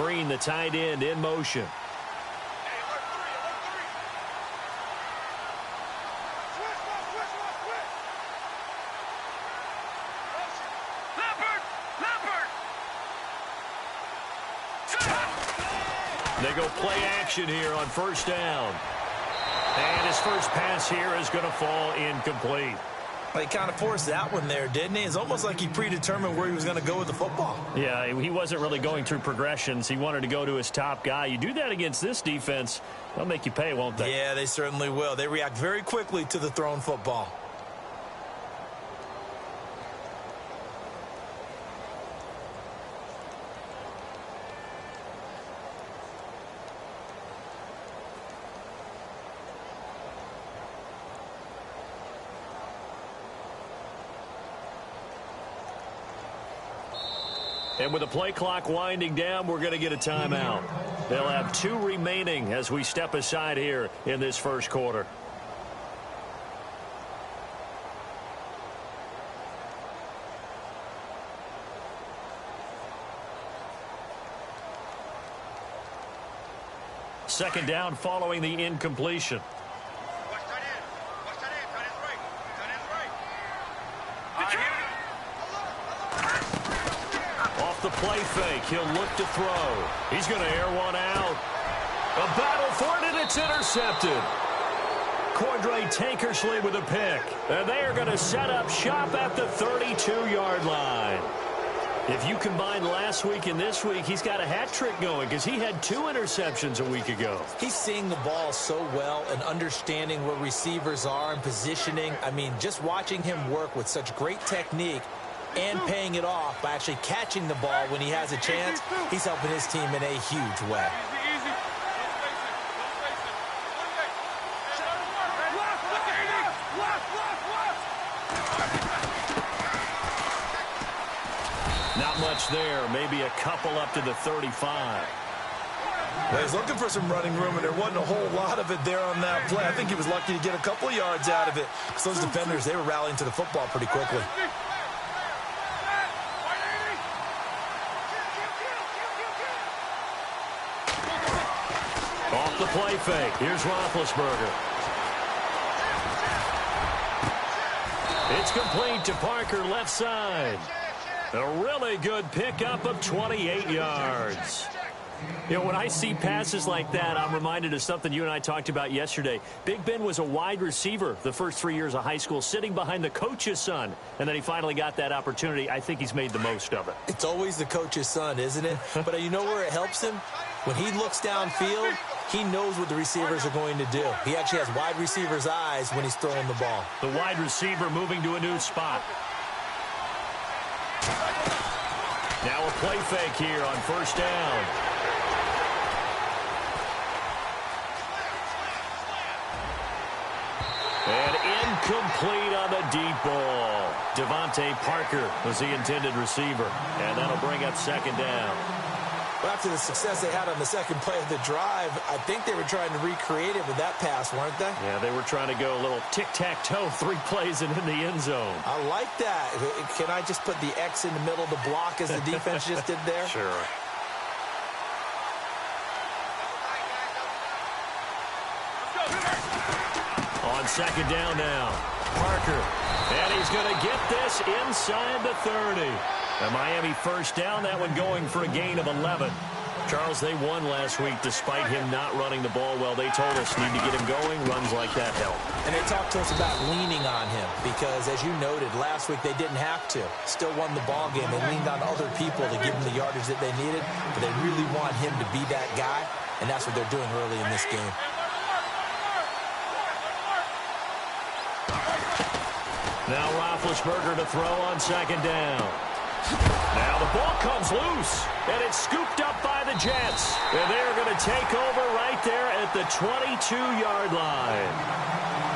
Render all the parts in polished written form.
Green, the tight end, in motion. They go play action here on first down. And his first pass here is going to fall incomplete. He kind of forced that one there, didn't he? It's almost like he predetermined where he was going to go with the football. Yeah, he wasn't really going through progressions. He wanted to go to his top guy. You do that against this defense, they'll make you pay, won't they? Yeah, they certainly will. They react very quickly to the thrown football. And with the play clock winding down, we're going to get a timeout. They'll have 2 remaining as we step aside here in this first quarter. Second down following the incompletion. The play fake. He'll look to throw. He's going to air one out. A battle for it, and it's intercepted. Cordray Tankersley with a pick. And they are going to set up shop at the 32-yard line. If you combine last week and this week, he's got a hat trick going because he had 2 interceptions a week ago. He's seeing the ball so well and understanding where receivers are and positioning. I mean, just watching him work with such great technique and paying it off by actually catching the ball when he has a chance, he's helping his team in a huge way. Not much there. Maybe a couple up to the 35. Well, he's looking for some running room, and there wasn't a whole lot of it there on that play. I think he was lucky to get a couple of yards out of it because those defenders, they were rallying to the football pretty quickly. Off the play fake. Here's Roethlisberger. It's complete to Parker, left side. A really good pickup of 28 yards. You know, when I see passes like that, I'm reminded of something you and I talked about yesterday. Big Ben was a wide receiver the first 3 years of high school, sitting behind the coach's son, and then he finally got that opportunity. I think he's made the most of it. It's always the coach's son, isn't it? But you know where it helps him? When he looks downfield, he knows what the receivers are going to do. He actually has wide receiver's eyes when he's throwing the ball. The wide receiver moving to a new spot. Now a play fake here on first down. And incomplete on the deep ball. Devontae Parker was the intended receiver. And that'll bring up second down. Well, after the success they had on the second play of the drive, I think they were trying to recreate it with that pass, weren't they? Yeah, they were trying to go a little tic-tac-toe, 3 plays and in the end zone. I like that. Can I just put the X in the middle of the block as the defense just did there? Sure. On second down now, Parker. And he's going to get this inside the 30. The Miami first down, that one going for a gain of 11. Charles, they won last week despite him not running the ball well. They told us need to get him going. Runs like that help. And they talked to us about leaning on him because, as you noted, last week they didn't have to. Still won the ball game. They leaned on other people to give them the yardage that they needed, but they really want him to be that guy, and that's what they're doing early in this game. Now Roethlisberger to throw on second down. Now the ball comes loose, and it's scooped up by the Jets. And they're going to take over right there at the 22-yard line.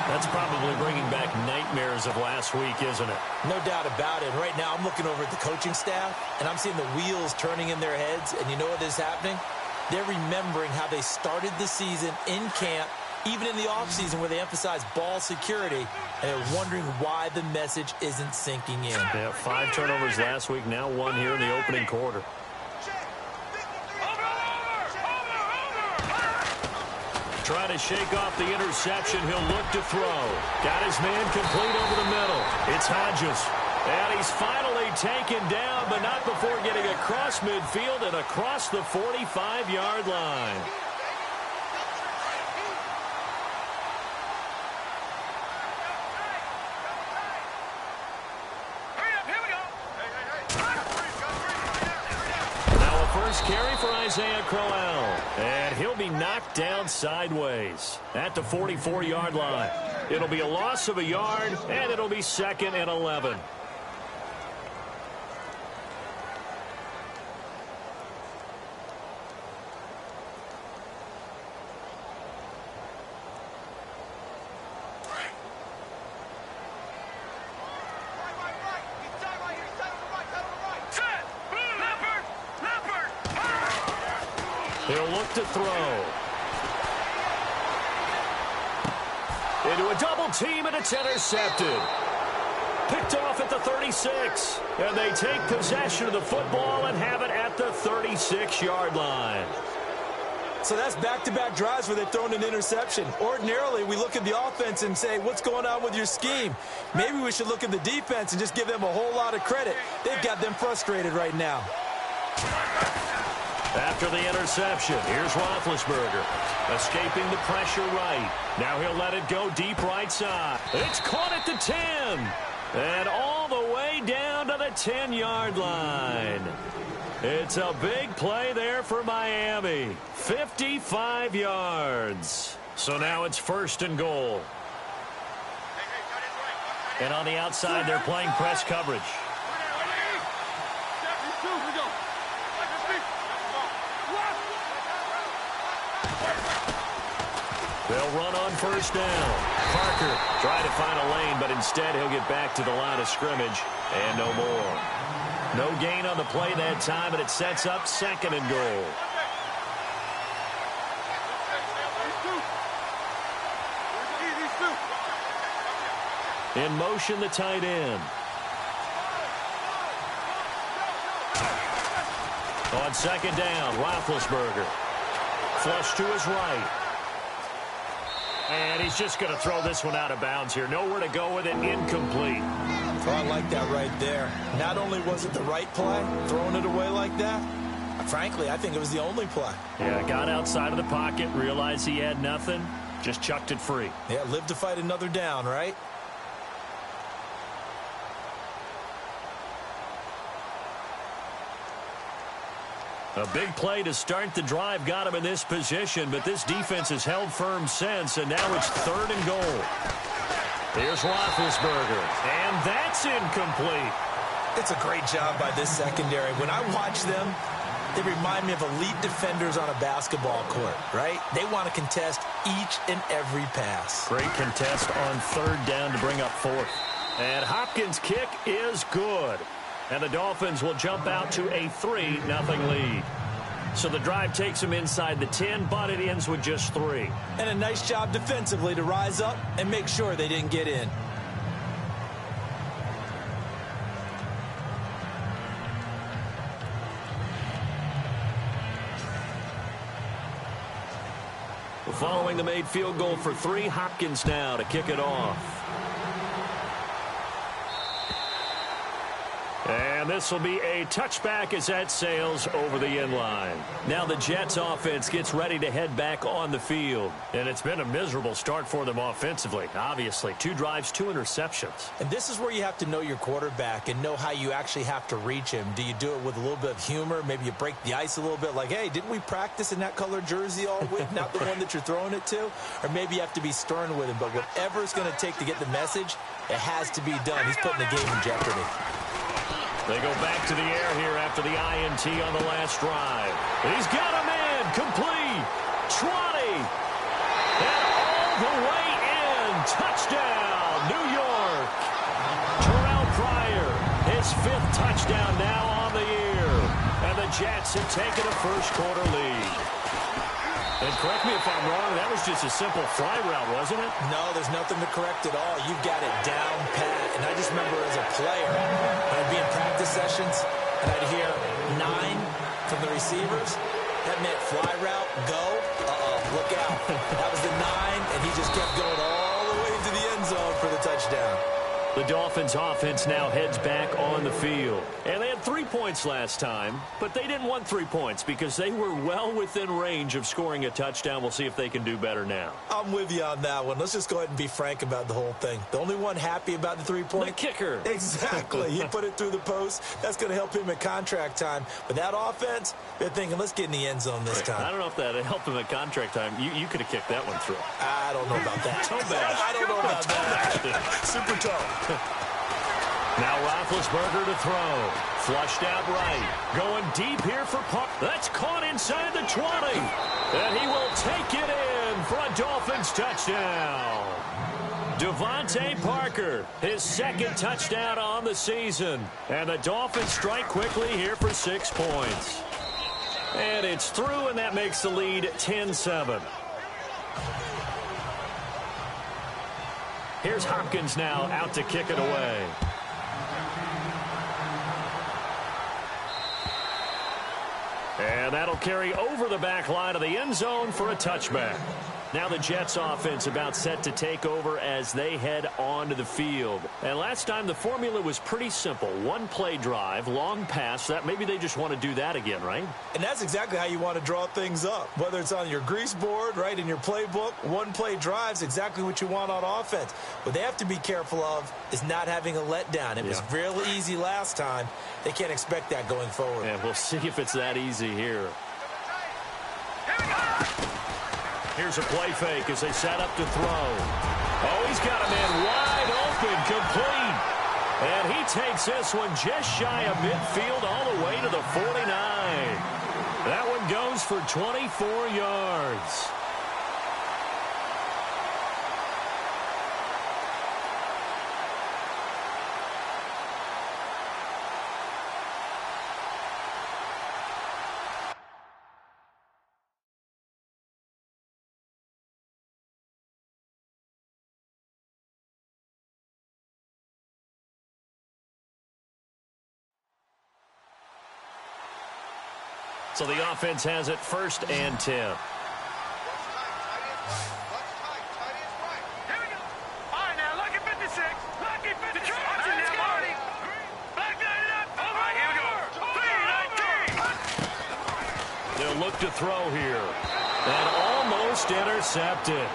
That's probably bringing back nightmares of last week, isn't it? No doubt about it. Right now I'm looking over at the coaching staff, and I'm seeing the wheels turning in their heads. And you know what is happening? They're remembering how they started the season in camp, even in the offseason where they emphasize ball security, and they're wondering why the message isn't sinking in. Yeah, 5 turnovers last week, now 1 here in the opening quarter. Trying to shake off the interception. He'll look to throw. Got his man complete over the middle. It's Hodges. And he's finally taken down, but not before getting across midfield and across the 45-yard line. First carry for Isaiah Crowell. And he'll be knocked down sideways at the 44-yard line. It'll be a loss of a yard, and it'll be 2nd and 11. He'll look to throw. Into a double team, and it's intercepted. Picked off at the 36. And they take possession of the football and have it at the 36-yard line. So that's back-to-back drives where they've thrown an interception. Ordinarily, we look at the offense and say, what's going on with your scheme? Maybe we should look at the defense and just give them a whole lot of credit. They've got them frustrated right now. After the interception, here's Roethlisberger. Escaping the pressure right. Now he'll let it go deep right side. It's caught at the 10. And all the way down to the 10-yard line. It's a big play there for Miami. 55 yards. So now it's 1st and goal. And on the outside, they're playing press coverage. They'll run on 1st down. Parker trying to find a lane, but instead he'll get back to the line of scrimmage and no more. No gain on the play that time, and it sets up 2nd and goal. In motion, the tight end. On 2nd down, Roethlisberger. Flush to his right. And he's just going to throw this one out of bounds here. Nowhere to go with it. Incomplete. Oh, I like that right there. Not only was it the right play, throwing it away like that, frankly, I think it was the only play. Yeah, got outside of the pocket, realized he had nothing, just chucked it free. Yeah, live to fight another down, right? A big play to start the drive got him in this position, but this defense has held firm since, and now it's 3rd and goal. Here's Roethlisberger, and that's incomplete. It's a great job by this secondary. When I watch them, they remind me of elite defenders on a basketball court, right? They want to contest each and every pass. Great contest on 3rd down to bring up 4th. And Hopkins' kick is good. And the Dolphins will jump out to a 3-0 lead. So the drive takes them inside the 10, but it ends with just 3. And a nice job defensively to rise up and make sure they didn't get in. Following the made field goal for 3, Hopkins now to kick it off. And this will be a touchback as that sails over the end line. Now the Jets offense gets ready to head back on the field. And it's been a miserable start for them offensively. Obviously, 2 drives, 2 interceptions. And this is where you have to know your quarterback and know how you actually have to reach him. Do you do it with a little bit of humor? Maybe you break the ice a little bit like, hey, didn't we practice in that color jersey all week? Not the one that you're throwing it to? Or maybe you have to be stern with him. But whatever it's going to take to get the message, it has to be done. He's putting the game in jeopardy. They go back to the air here after the INT on the last drive. He's got a man complete. 20. And all the way in. Touchdown, New York. Terrell Pryor, his 5th touchdown now on the year. And the Jets have taken a first-quarter lead. And correct me if I'm wrong, that was just a simple fly route, wasn't it? No, there's nothing to correct at all. You've got it down pat. And I just remember as a player, when I'd be in practice sessions and I'd hear 9 from the receivers, That meant fly route, go. Look out. That was the 9, and he just kept going all the way into the end zone for the touchdown. The Dolphins offense now heads back on the field. And they had 3 points last time, but they didn't want 3 points because they were well within range of scoring a touchdown. We'll see if they can do better now. I'm with you on that one. Let's just go ahead and be frank about the whole thing. The only one happy about the 3-point? The kicker. Exactly. He put it through the post. That's going to help him at contract time. But that offense, they're thinking, let's get in the end zone this time. I don't know if that helped him at contract time. You could have kicked that one through. I don't know about that. Toe bash. I don't know about that. Super toe. Now Roethlisberger to throw. Flushed out right. Going deep here for Park. That's caught inside the 20. And he will take it in for a Dolphins touchdown. Devontae Parker, his second touchdown on the season. And the Dolphins strike quickly here for 6 points. And it's through, and that makes the lead 10-7. Here's Hopkins now out to kick it away. And that'll carry over the back line of the end zone for a touchback. Now the Jets offense about set to take over as they head onto the field. And last time the formula was pretty simple. 1-play drive, long pass. That maybe they just want to do that again, right? And that's exactly how you want to draw things up. Whether it's on your grease board, right, in your playbook, 1-play drive's exactly what you want on offense. What they have to be careful of is not having a letdown. It was real easy last time. They can't expect that going forward. And we'll see if it's that easy here. Here's a play fake as they set up to throw. Oh, he's got a man wide open, complete. And he takes this one just shy of midfield all the way to the 49. That one goes for 24 yards. So the offense has it 1st and 10. They'll look to throw here. And almost intercepted.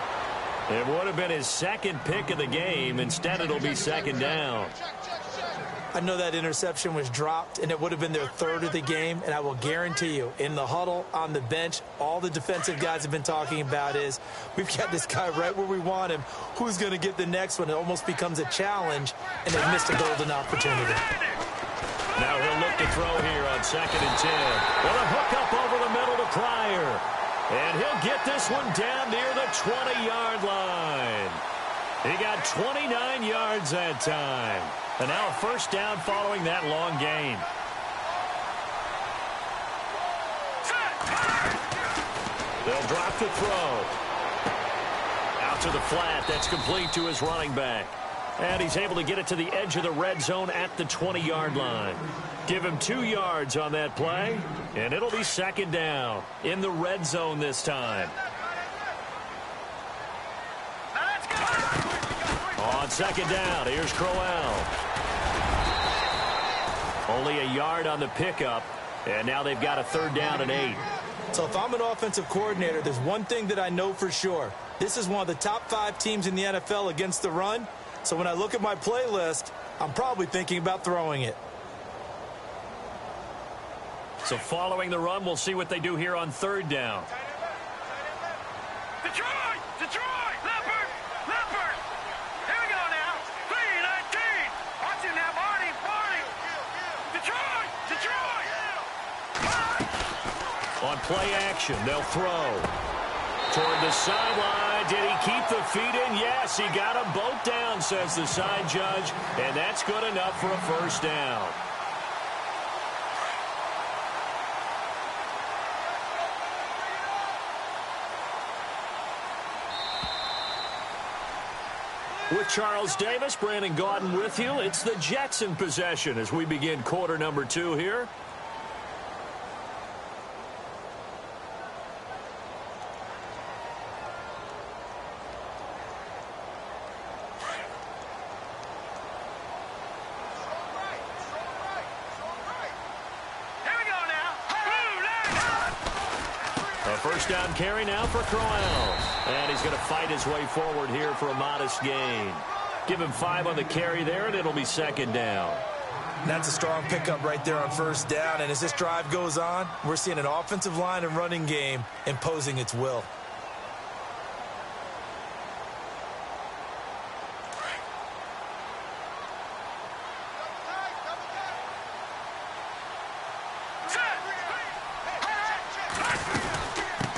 It would have been his second pick of the game. Instead, it'll be 2nd down. I know that interception was dropped, and it would have been their 3rd of the game, and I will guarantee you, in the huddle, on the bench, all the defensive guys have been talking about is, we've got this guy right where we want him. Who's going to get the next one? It almost becomes a challenge, and they missed a golden opportunity. Now he'll look to throw here on 2nd and 10. With a hook up over the middle to Pryor. And he'll get this one down near the 20-yard line. He got 29 yards that time. And now a 1st down following that long gain. They'll drop the throw. Out to the flat. That's complete to his running back. And he's able to get it to the edge of the red zone at the 20-yard line. Give him 2 yards on that play. And it'll be 2nd down in the red zone this time. On 2nd down, here's Crowell. Only a yard on the pickup, and now they've got a 3rd down and 8. So if I'm an offensive coordinator, there's one thing that I know for sure. This is one of the top 5 teams in the NFL against the run. So when I look at my playlist, I'm probably thinking about throwing it. So following the run, we'll see what they do here on 3rd down. Detroit! Leopard! Here we go now. 3-19. Watch him now, Barney. Detroit! On play action, they'll throw. Toward the sideline. Did he keep the feet in? Yes, he got them both down, says the side judge. And that's good enough for a 1st down. With Charles Davis, Brandon Gaudin with you. It's the Jets in possession as we begin quarter number 2 here. first down carry now for Crowell. And he's going to fight his way forward here for a modest gain. Give him 5 on the carry there, and it'll be second down. That's a strong pickup right there on first down. And as this drive goes on, we're seeing an offensive line and running game imposing its will.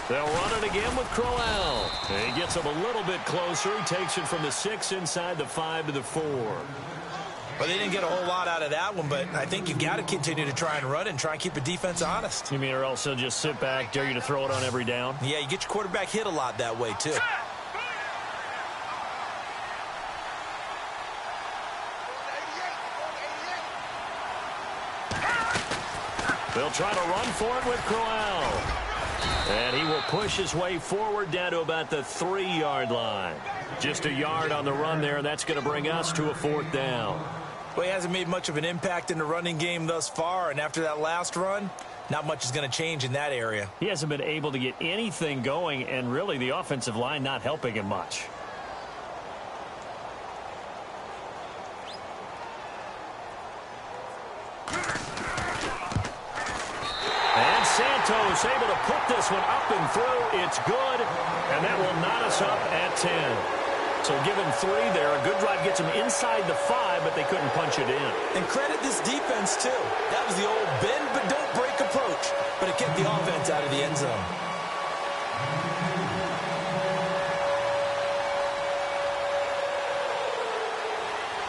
They'll run it again with Crowell. He gets him a little bit closer. He takes it from the 6 inside the 5 to the 4. Well, they didn't get a whole lot out of that one, but I think you've got to continue to try and run it and try and keep the defense honest. You mean or else they'll just sit back, dare you to throw it on every down? Yeah, you get your quarterback hit a lot that way, too. They'll try to run for it with Crowell. And he will push his way forward down to about the 3-yard line. Just a yard on the run there, and that's going to bring us to a 4th down. Well, he hasn't made much of an impact in the running game thus far, and after that last run, not much is going to change in that area. He hasn't been able to get anything going, and really the offensive line not helping him much. And Santos able to put this one up and through. It's good, and that will knot us up at 10. So give him 3 there. A good drive gets him inside the 5, but they couldn't punch it in. And credit this defense, too. That was the old bend but don't break approach, but it kept the offense out of the end zone.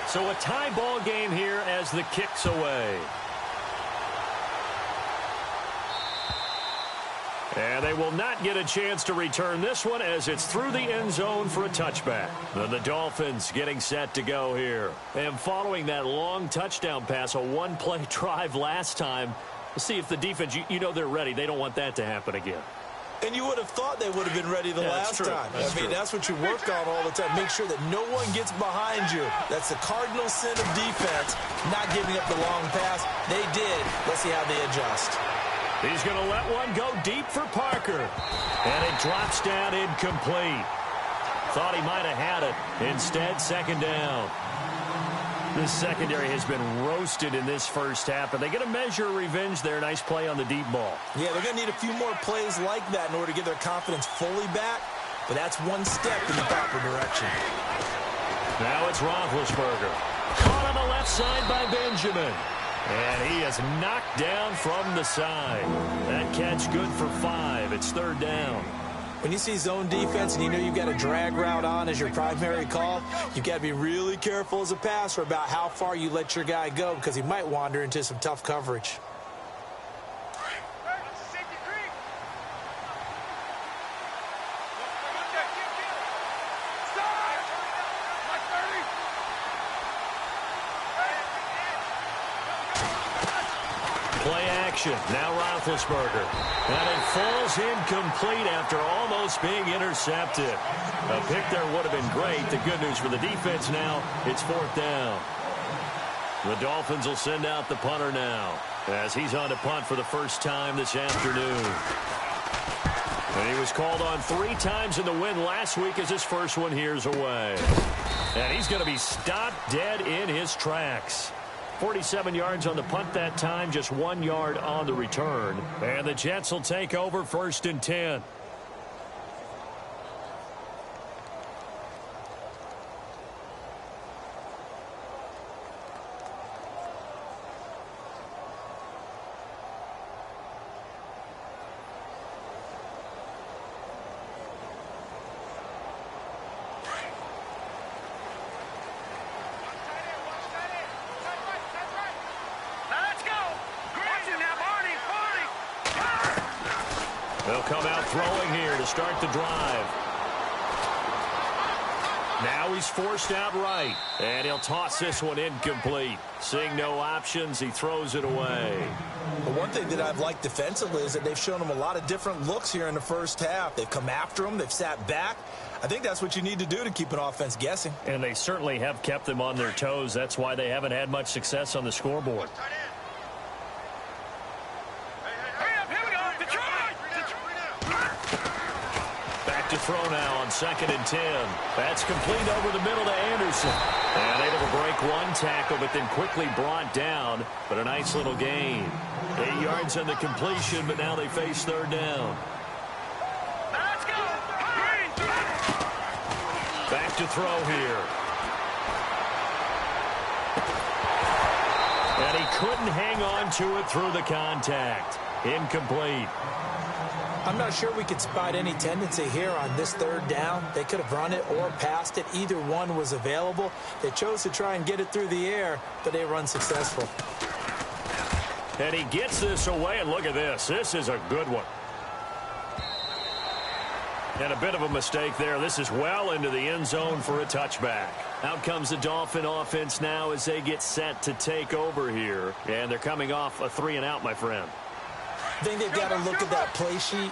So a tie ball game here as the kick's away. And they will not get a chance to return this one as it's through the end zone for a touchback. And the Dolphins getting set to go here. And following that long touchdown pass, a one-play drive last time, we'll see if the defense, you know they're ready. They don't want that to happen again. And you would have thought they would have been ready the last time. That's what you work on all the time. Make sure that no one gets behind you. That's the cardinal sin of defense, not giving up the long pass. They did. Let's see how they adjust. He's going to let one go deep for Parker. And it drops down incomplete. Thought he might have had it. Instead, second down. This secondary has been roasted in this first half, and they get a measure of revenge there. Nice play on the deep ball. Yeah, they're going to need a few more plays like that in order to get their confidence fully back, but that's one step in the proper direction. Now it's Roethlisberger. Caught on the left side by Benjamin. And he is knocked down from the side. That catch good for 5. It's third down. When you see zone defense and you know you've got a drag route on as your primary call, you've got to be really careful as a passer about how far you let your guy go because he might wander into some tough coverage. Play action. Now Roethlisberger. And it falls incomplete after almost being intercepted. A pick there would have been great. The good news for the defense now, it's fourth down. The Dolphins will send out the punter now as he's on to punt for the first time this afternoon. And he was called on 3 times in the win last week as his first one here's away. And he's going to be stopped dead in his tracks. 47 yards on the punt that time, just 1 yard on the return. And the Jets will take over 1st and 10. They'll come out throwing here to start the drive. Now he's forced out right, and he'll toss this one incomplete. Seeing no options, he throws it away. But one thing that I've liked defensively is that they've shown him a lot of different looks here in the first half. They've come after him. They've sat back. I think that's what you need to do to keep an offense guessing. And they certainly have kept them on their toes. That's why they haven't had much success on the scoreboard. to throw now on 2nd and 10. That's complete over the middle to Anderson. And able to break one tackle, but then quickly brought down. But a nice little gain. 8 yards on the completion, but now they face 3rd down. Let's go. Green. Back to throw here. And he couldn't hang on to it through the contact. Incomplete. I'm not sure we could spot any tendency here on this 3rd down. They could have run it or passed it. Either one was available. They chose to try and get it through the air, but they were unsuccessful. And he gets this away, and look at this. This is a good one. And a bit of a mistake there. This is well into the end zone for a touchback. Out comes the Dolphin offense now as they get set to take over here. And they're coming off a 3-and-out, my friend. I think they've got to look at that play sheet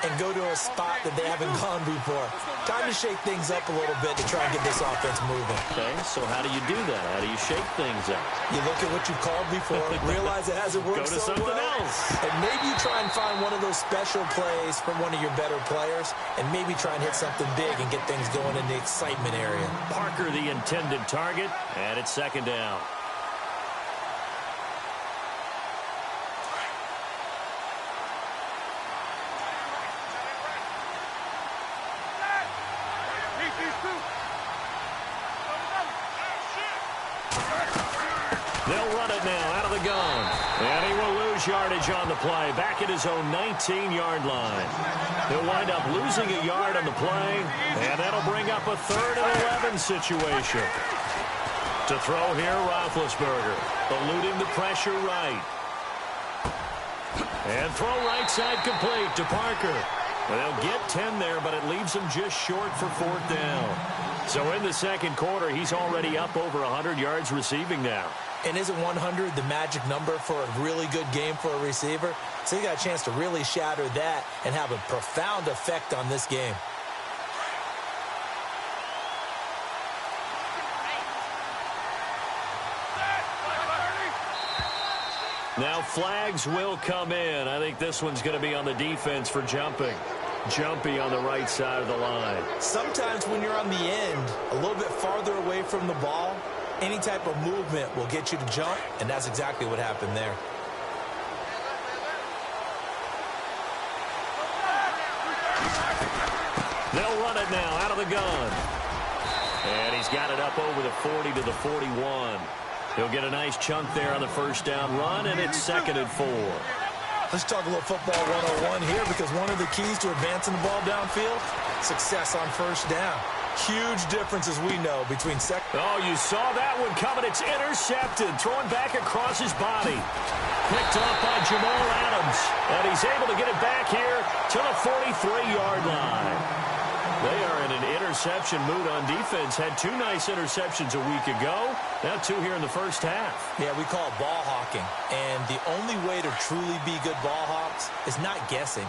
and go to a spot that they haven't gone before. Time to shake things up a little bit to try and get this offense moving. Okay, so how do you do that? How do you shake things up? You look at what you called before, realize it hasn't worked so well. Go to something else. And maybe you try and find one of those special plays from one of your better players, and maybe try and hit something big and get things going in the excitement area. Parker, the intended target, and it's 2nd down. They'll run it now out of the gun. And he will lose yardage on the play. Back at his own 19-yard line. He'll wind up losing a yard on the play. And that'll bring up a 3rd and 11 situation. To throw here, Roethlisberger. Eluding the pressure right. And throw right side complete to Parker. They'll get 10 there, but it leaves him just short for 4th down. So in the 2nd quarter, he's already up over 100 yards receiving now. And isn't 100 the magic number for a really good game for a receiver? So he got a chance to really shatter that and have a profound effect on this game. Now flags will come in. I think this one's going to be on the defense for jumping. Jumpy on the right side of the line. Sometimes when you're on the end, a little bit farther away from the ball, any type of movement will get you to jump, and that's exactly what happened there. They'll run it now out of the gun. And he's got it up over the 40 to the 41. He'll get a nice chunk there on the 1st down run, and it's 2nd and 4. Let's talk a little football 101 here, because one of the keys to advancing the ball downfield, success on 1st down. Huge difference, as we know, between second. Oh, you saw that one coming. It's intercepted. Throwing back across his body. Picked off by Jamal Adams. And he's able to get it back here to the 43-yard line. They are in an interception mood on defense. Had 2 nice interceptions a week ago. Now 2 here in the 1st half. Yeah, we call it ball hawking. And the only way to truly be good ball hawks is not guessing.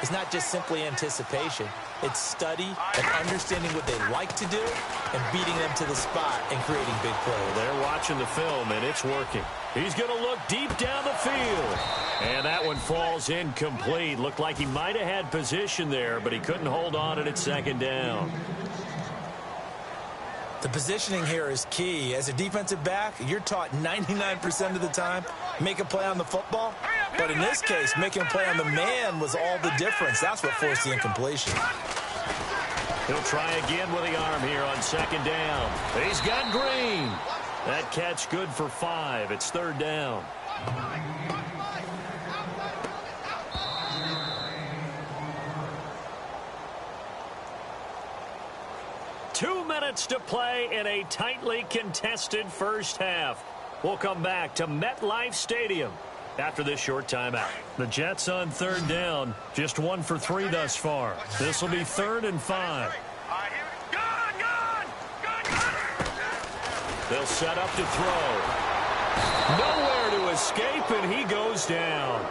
It's not just simply anticipation. It's study and understanding what they like to do and beating them to the spot and creating big plays. They're watching the film, and it's working. He's going to look deep down the field. And that one falls incomplete. Looked like he might have had position there, but he couldn't hold on at 2nd down. The positioning here is key. As a defensive back, you're taught 99% of the time, make a play on the football. But in this case, making a play on the man was all the difference. That's what forced the incompletion. He'll try again with the arm here on 2nd down. He's got Green. That catch good for 5. It's 3rd down. Two minutes to play in a tightly contested 1st half. We'll come back to MetLife Stadium after this short timeout. The Jets on 3rd down, just 1 for 3 thus far. This will be 3rd and 5. They'll set up to throw. Nowhere to escape, and he goes down.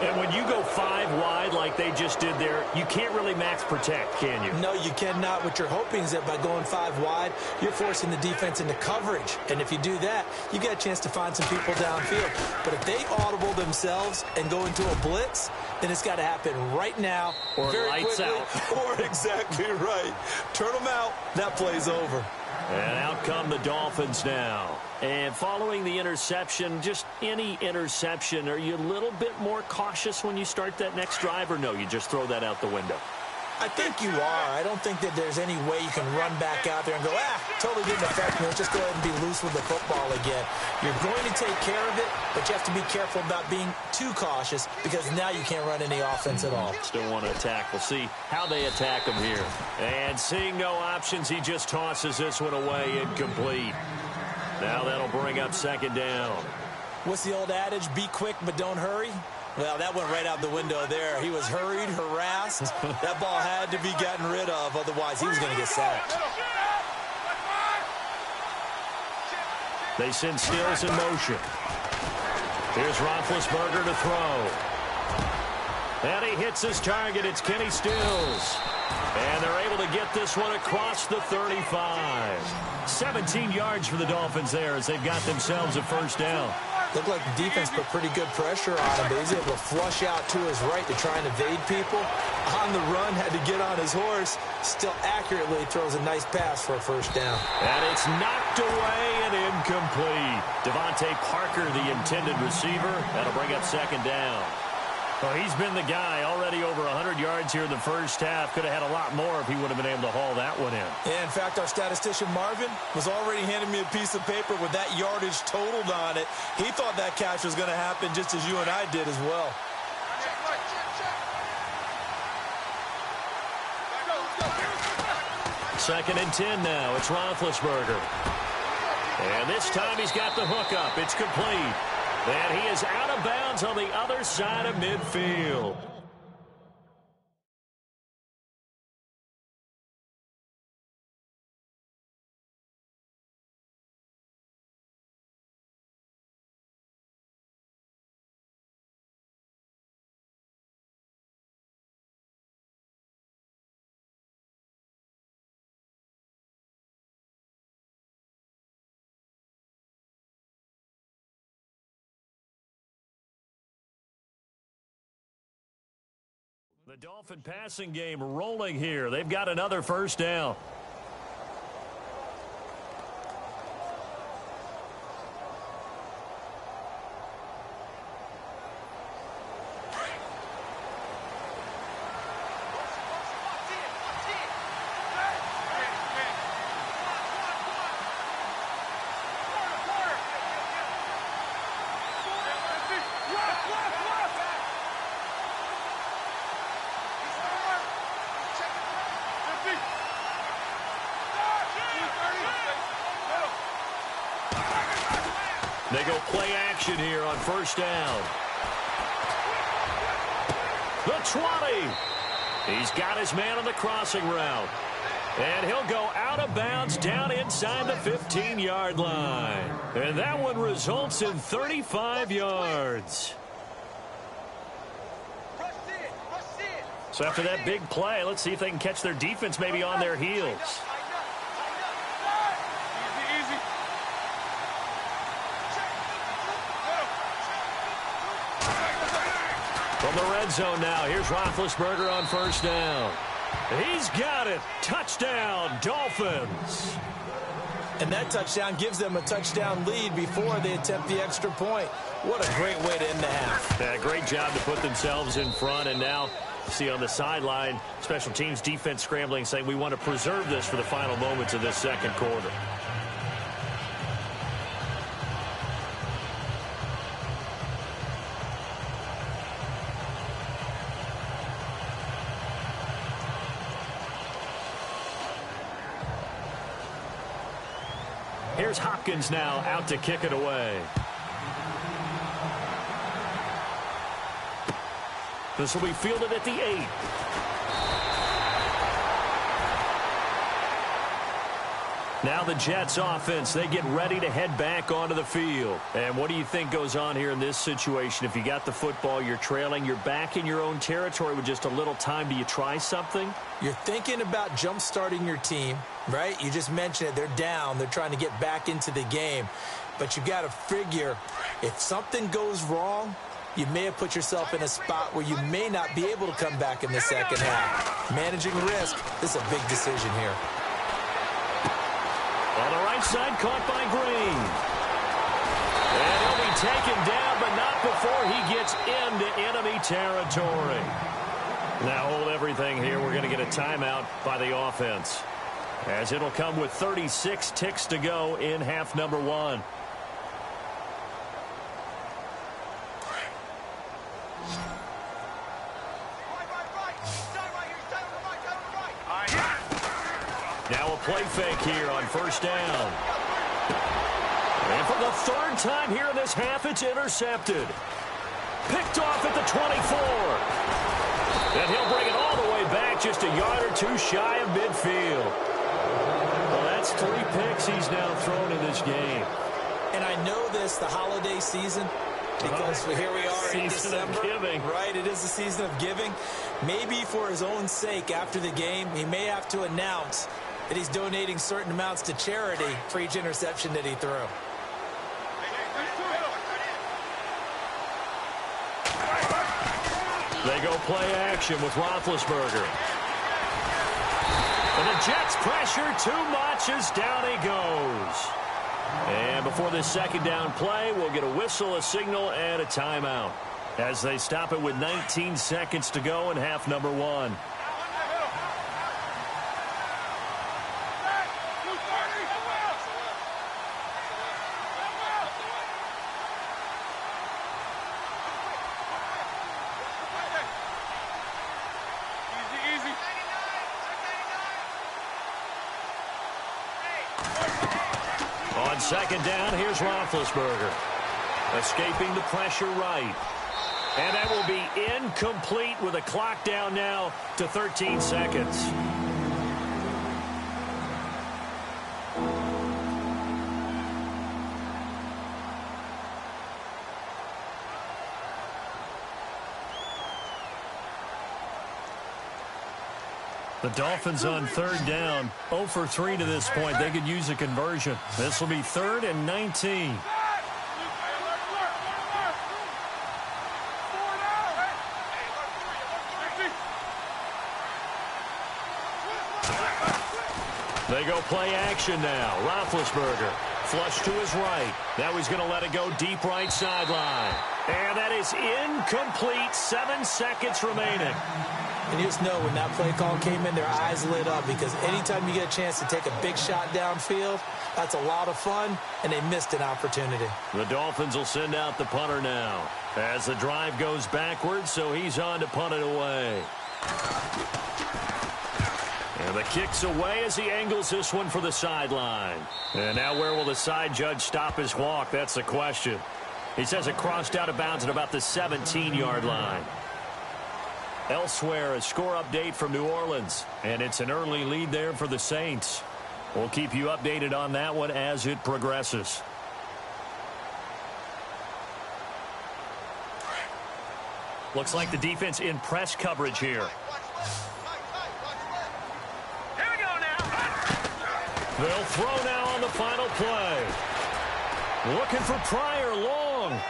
And when you go 5 wide like they just did there, you can't really max protect, can you? No, you cannot. What you're hoping is that by going 5 wide, you're forcing the defense into coverage. And if you do that, you get a chance to find some people downfield. But if they audible themselves and go into a blitz, then it's got to happen right now, or very lights quickly, out. or exactly right. Turn them out, that play's over. And out come the Dolphins now. And following the interception, just any interception, are you a little bit more cautious when you start that next drive, or no, you just throw that out the window? I think you are. I don't think that there's any way you can run back out there and go, totally didn't affect me. Let's just go ahead and be loose with the football again. You're going to take care of it, but you have to be careful about being too cautious because now you can't run any offense at all. Still want to attack. We'll see how they attack him here. And seeing no options, he just tosses this one away, incomplete. Now that'll bring up second down. What's the old adage? Be quick, but don't hurry. Well, that went right out the window there. He was hurried, harassed. That ball had to be gotten rid of. Otherwise, he was going to get sacked. They send Stills in motion. Here's Roethlisberger to throw. And he hits his target. It's Kenny Stills. And they're able to get this one across the 35. 17 yards for the Dolphins there as they've got themselves a first down. Looked like the defense put pretty good pressure on him, but he's able to flush out to his right to try and evade people. On the run, had to get on his horse. Still accurately throws a nice pass for a first down. And it's knocked away and incomplete. Devontae Parker, the intended receiver. That'll bring up second down. Well, he's been the guy already over 100 yards here in the first half. Could have had a lot more if he would have been able to haul that one in. Yeah, in fact, our statistician Marvin was already handing me a piece of paper with that yardage totaled on it. He thought that catch was going to happen just as you and I did as well. Second and 10 now. It's Roethlisberger. And this time he's got the hook up. It's complete. And he is out of bounds on the other side of midfield. The Dolphin passing game rolling here. They've got another first down. They go play action here on first down. The 20. He's got his man on the crossing route. And he'll go out of bounds down inside the 15-yard line. And that one results in 35 yards. So after that big play, let's see if they can catch their defense maybe on their heels. From the red zone now, here's Roethlisberger on first down. He's got it. Touchdown, Dolphins. And that touchdown gives them a touchdown lead before they attempt the extra point. What a great way to end the half. Yeah, great job to put themselves in front. And now, see on the sideline, special teams defense scrambling, saying we want to preserve this for the final moments of this second quarter. Here's Hopkins now out to kick it away. This will be fielded at the 8. Now the Jets offense, they get ready to head back onto the field. And what do you think goes on here in this situation? If you got the football, you're trailing, you're back in your own territory with just a little time. Do you try something? You're thinking about jump-starting your team, right? You just mentioned it. They're down. They're trying to get back into the game. But you got to figure if something goes wrong, you may have put yourself in a spot where you may not be able to come back in the second half. Managing risk, this is a big decision here. On the right side, caught by Green. And he'll be taken down, but not before he gets into enemy territory. Now hold everything here. We're going to get a timeout by the offense, as it'll come with 36 ticks to go in half number 1. Now a play fake here on first down. And for the third time here in this half, it's intercepted. Picked off at the 24. And he'll bring it all the way back, just a yard or two shy of midfield. Well, that's 3 picks he's now thrown in this game. And I know this, the holiday season, because here we are in December. Season of giving. Right, it is the season of giving. Maybe for his own sake after the game, he may have to announce that he's donating certain amounts to charity for each interception that he threw. They go play action with Roethlisberger. And the Jets pressure too much as down he goes. And before this second down play, we'll get a whistle, a signal, and a timeout, as they stop it with 19 seconds to go in half number 1. On second down, here's Roethlisberger. Escaping the pressure right. And that will be incomplete with a clock down now to 13 seconds. The Dolphins on third down, 0 for 3 to this point. They could use a conversion. This will be 3rd and 19. They go play action now. Roethlisberger flush to his right. Now he's going to let it go deep right sideline. And that is incomplete. 7 seconds remaining. And you just know when that play call came in, their eyes lit up, because anytime you get a chance to take a big shot downfield, that's a lot of fun, and they missed an opportunity. The Dolphins will send out the punter now as the drive goes backwards, so he's on to punt it away. And the kick's away as he angles this one for the sideline. And now where will the side judge stop his walk? That's the question. He says it crossed out of bounds at about the 17-yard line. Elsewhere, a score update from New Orleans, and it's an early lead there for the Saints. We'll keep you updated on that one as it progresses. Looks like the defense in press coverage here. Here we go now. They'll throw now on the final play. Looking for Pryor long.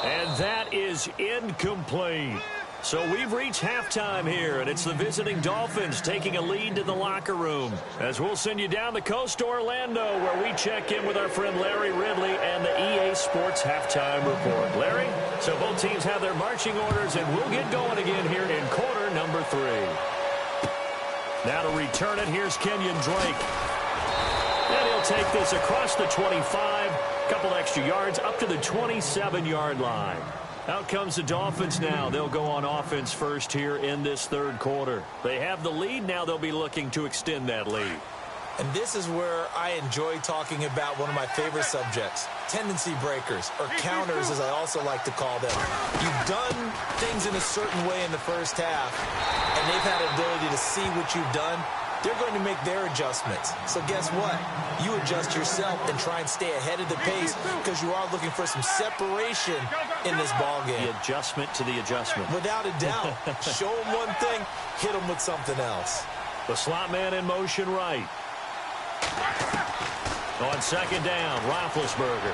And that is incomplete. So we've reached halftime here, and it's the visiting Dolphins taking a lead to the locker room, as we'll send you down the coast to Orlando, where we check in with our friend Larry Ridley and the EA Sports Halftime Report. Larry, so both teams have their marching orders, and we'll get going again here in quarter number 3. Now to return it, here's Kenyon Drake. And he'll take this across the 25, couple extra yards up to the 27-yard line. Out comes the Dolphins now. They'll go on offense first here in this third quarter. They have the lead. Now they'll be looking to extend that lead. And this is where I enjoy talking about one of my favorite subjects, tendency breakers, or counters as I also like to call them. You've done things in a certain way in the first half, and they've had an ability to see what you've done they're going to make their adjustments. So guess what? You adjust yourself and try and stay ahead of the pace because you are looking for some separation in this ball game. The adjustment to the adjustment. Without a doubt. Show them one thing, hit them with something else. The slot man in motion right. On second down, Roethlisberger.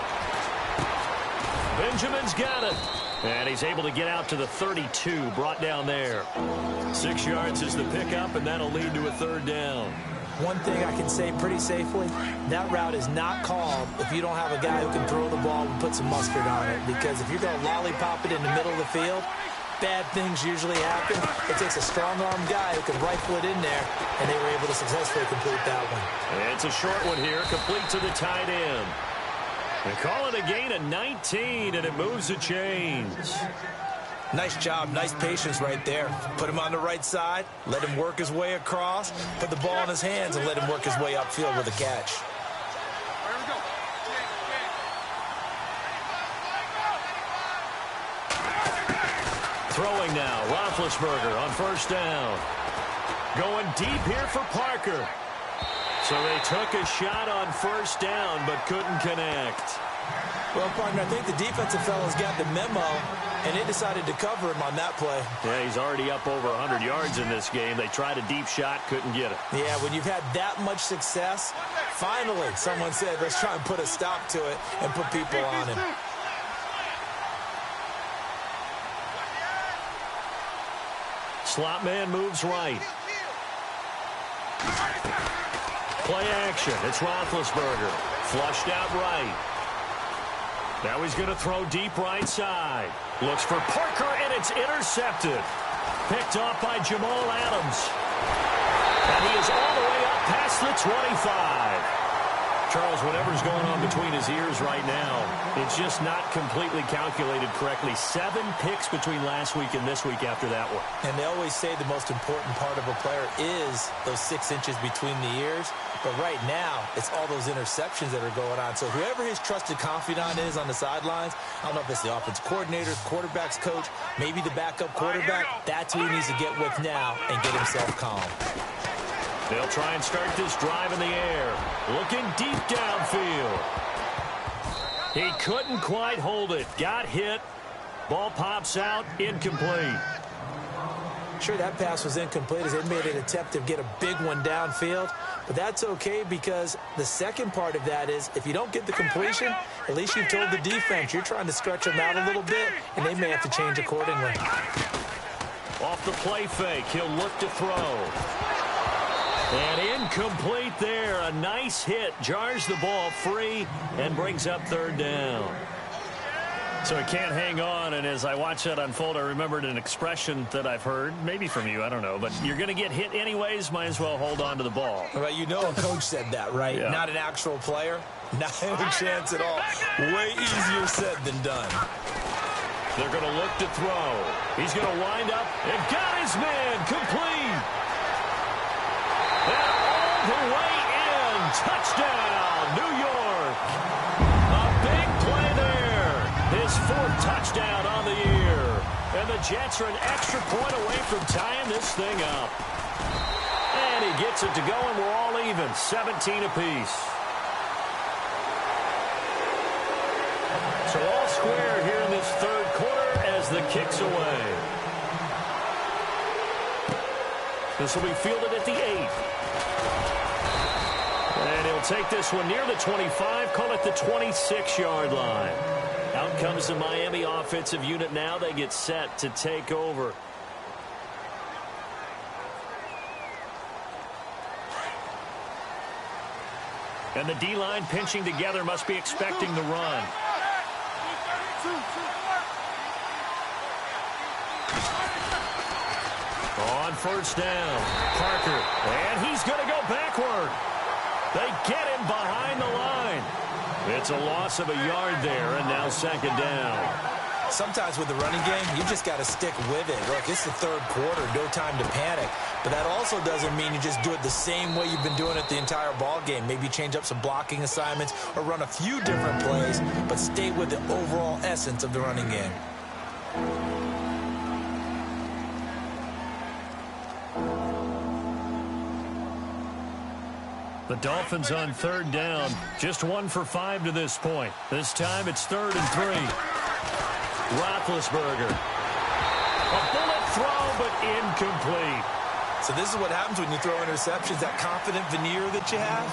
Benjamin's got it. And he's able to get out to the 32, brought down there. 6 yards is the pickup, and that'll lead to a third down. One thing I can say pretty safely, that route is not called if you don't have a guy who can throw the ball and put some mustard on it. Because if you're going to lollipop it in the middle of the field, bad things usually happen. It takes a strong-armed guy who can rifle it in there, and they were able to successfully complete that one. It's a short one here, complete to the tight end. They call it a gain of 19, and it moves the chains. Nice job, nice patience right there. Put him on the right side, let him work his way across, put the ball in his hands, and let him work his way upfield with a catch. Throwing now, Roethlisberger on first down. Going deep here for Parker. So they took a shot on first down, but couldn't connect. Well, partner, I think the defensive fellows got the memo, and they decided to cover him on that play. Yeah, he's already up over 100 yards in this game. They tried a deep shot, couldn't get it. Yeah, when you've had that much success, finally someone said, let's try and put a stop to it and put people on him. Slot man moves right. Play action. It's Roethlisberger. Flushed out right. Now he's going to throw deep right side. Looks for Parker, and it's intercepted. Picked off by Jamal Adams. And he is all the way up past the 25. Charles, whatever's going on between his ears right now, it's just not completely calculated correctly. 7 picks between last week and this week after that one. And they always say the most important part of a player is those 6 inches between the ears. But right now, it's all those interceptions that are going on. So whoever his trusted confidant is on the sidelines, I don't know if it's the offense coordinator, quarterback's coach, maybe the backup quarterback, that's who he needs to get with now and get himself calm. They'll try and start this drive in the air. Looking deep downfield. He couldn't quite hold it. Got hit. Ball pops out. Incomplete. Sure, that pass was incomplete as they made an attempt to get a big one downfield. But that's okay because the second part of that is if you don't get the completion, at least you've told the defense you're trying to stretch them out a little bit, and they may have to change accordingly. Off the play fake, he'll look to throw. And incomplete there. A nice hit. Jars the ball free and brings up third down. So he can't hang on, and as I watch that unfold, I remembered an expression that I've heard, maybe from you, I don't know, but you're going to get hit anyways, might as well hold on to the ball. Well, you know a coach said that, right? Yeah. Not an actual player. Not any chance at all. Way easier said than done. They're going to look to throw. He's going to wind up and got his man complete. And all the way in. Touchdown, New York. A big play there. His 4th touchdown on the year. And the Jets are an extra point away from tying this thing up. And he gets it to go, and we're all even. 17 apiece. So all square here in this third quarter as the kick's away. This will be fielded at the 8. And he'll take this one near the 25, call it the 26-yard line. Out comes the Miami offensive unit now. They get set to take over. And the D-line pinching together, must be expecting the run. On first down, Parker, and he's going to go backward. They get him behind the line. It's a loss of a yard there, and now second down. Sometimes with the running game, you just got to stick with it. Look, it's the third quarter, no time to panic. But that also doesn't mean you just do it the same way you've been doing it the entire ball game. Maybe change up some blocking assignments or run a few different plays, but stay with the overall essence of the running game. The Dolphins on third down. Just 1 for 5 to this point. This time it's 3rd and 3. Roethlisberger. A bullet throw, but incomplete. So this is what happens when you throw interceptions. That confident veneer that you have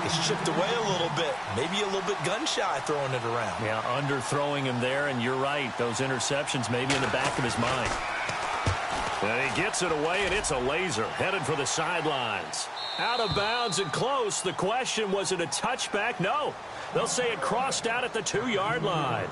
is chipped away a little bit. Maybe a little bit gun-shy throwing it around. Yeah, underthrowing him there, and you're right. Those interceptions maybe in the back of his mind. And he gets it away, and it's a laser. Headed for the sidelines. Out of bounds and close. The question, was it a touchback? No. They'll say it crossed out at the 2-yard line.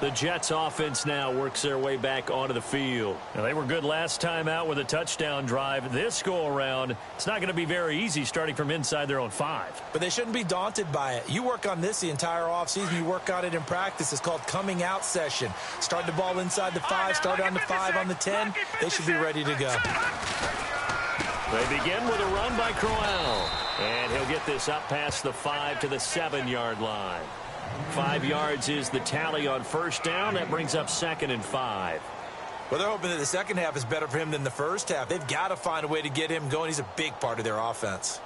The Jets offense now works their way back onto the field. Now, they were good last time out with a touchdown drive. This go-around, it's not going to be very easy starting from inside their own 5. But they shouldn't be daunted by it. You work on this the entire offseason. You work on it in practice. It's called coming out session. Start the ball inside the 5, start on the 5, on the 10. They should be ready to go. They begin with a run by Crowell. And he'll get this up past the 5 to the 7-yard line. 5 yards is the tally on first down. That brings up 2nd and 5. Well, they're hoping that the second half is better for him than the first half. They've got to find a way to get him going. He's a big part of their offense.